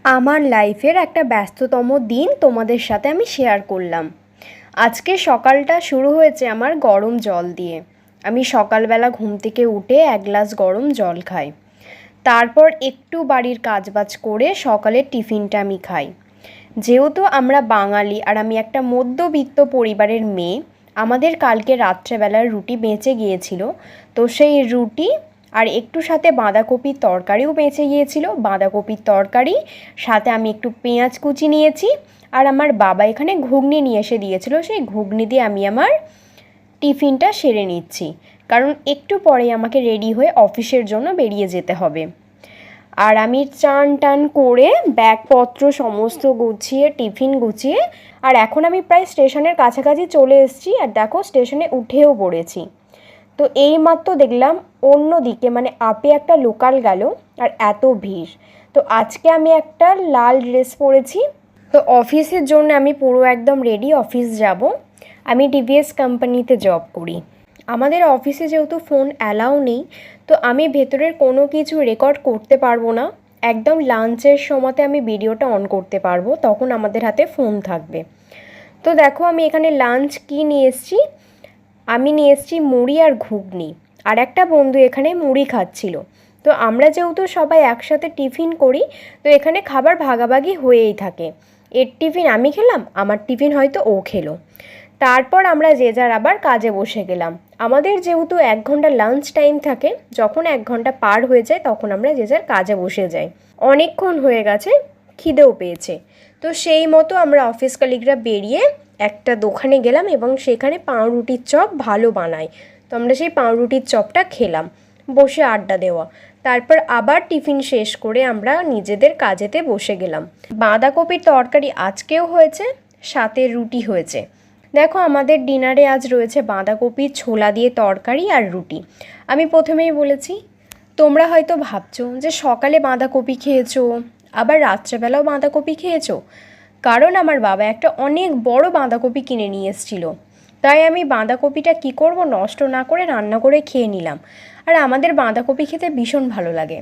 আমার লাইফের একটা ব্যস্ততম দিন তোমাদের সাথে আমি শেয়ার করলাম। আজকে সকালটা শুরু হয়েছে আমার গরম জল দিয়ে। আমি সকালবেলা ঘুম থেকে উঠে এক গ্লাস গরম জল খাই। তারপর একটু বাড়ির কাজবাজ করে সকালের টিফিনটা আমি খাই। যেহেতু আমরা বাঙালি আর আমি একটা মধ্যবিত্ত পরিবারের মেয়ে, আমাদের কালকে রাত্রেবেলার রুটি বেঁচে গিয়েছিল। তো সেই রুটি আর একটু সাথে বাঁধাকপির তরকারিও বেঁচে গিয়েছিল। বাঁধাকপির তরকারি সাথে আমি একটু পেঁয়াজ কুচি নিয়েছি, আর আমার বাবা এখানে ঘুগনি নিয়ে এসে দিয়েছিল। সেই ঘুগনি দিয়ে আমি আমার টিফিনটা সেরে নিচ্ছি, কারণ একটু পরে আমাকে রেডি হয়ে অফিসের জন্য বেরিয়ে যেতে হবে। আর আমি চান টান করে ব্যাগপত্র সমস্ত গুছিয়ে টিফিন গুছিয়ে আর এখন আমি প্রায় স্টেশনের কাছাকাছি চলে এসেছি। আর দেখো, স্টেশনে উঠেও পড়েছি। তো এইমাত্র দেখলাম অন্য দিকে মানে আপে একটা লোকাল গেল, আর এত ভিড়। তো আজকে আমি একটা লাল ড্রেস পরেছি। তো অফিসের জন্য আমি পুরো একদম রেডি, অফিস যাব। আমি টিভিএস কোম্পানিতে জব করি। আমাদের অফিসে যেহেতু ফোন অ্যালাউ নেই, তো আমি ভেতরের কোনো কিছু রেকর্ড করতে পারবো না। একদম লাঞ্চের সময়তে আমি ভিডিওটা অন করতে পারবো, তখন আমাদের হাতে ফোন থাকবে। তো দেখো, আমি এখানে লাঞ্চ কি নিয়ে এসেছি। আমি নিয়ে এসেছি মুড়ি আর ঘুগনি, আর একটা বন্ধু এখানে মুড়ি খাচ্ছিল। তো আমরা যেহেতু সবাই একসাথে টিফিন করি, তো এখানে খাবার ভাগাভাগি হয়েই থাকে। এর টিফিন আমি খেলাম, আমার টিফিন হয়তো ও খেলো। তারপর আমরা যে যার আবার কাজে বসে গেলাম। আমাদের যেহেতু 1 ঘন্টা লাঞ্চ টাইম থাকে, যখন 1 ঘন্টা পার হয়ে যায় তখন আমরা যে যার কাজে বসে যাই। অনেকক্ষণ হয়ে গেছে, খিদেও পেয়েছে। তো সেই মতো আমরা অফিস কলিগরা বেরিয়ে একটা দোকানে গেলাম, এবং সেখানে পাউরুটির চপ ভালো বানায়। তো আমরা সেই পাউরুটির চপটা খেলাম, বসে আড্ডা দেওয়া। তারপর আবার টিফিন শেষ করে আমরা নিজেদের কাজেতে বসে গেলাম। বাঁধাকপির তরকারি আজকেও হয়েছে, সাথে রুটি হয়েছে। দেখো, আমাদের ডিনারে আজ রয়েছে বাঁধাকপির ছোলা দিয়ে তরকারি আর রুটি। আমি প্রথমেই বলেছি, তোমরা হয়তো ভাবছো যে সকালে বাঁধাকপি খেয়েছো, আবার রাত্রেবেলাও বাঁধাকপি খেয়েছো। কারণ আমার বাবা একটা অনেক বড় বাঁধাকপি কিনে নিয়ে এসেছিলো। তাই আমি বাঁধাকপিটা কী করব, নষ্ট না করে রান্না করে খেয়ে নিলাম। আর আমাদের বাঁধাকপি খেতে ভীষণ ভালো লাগে।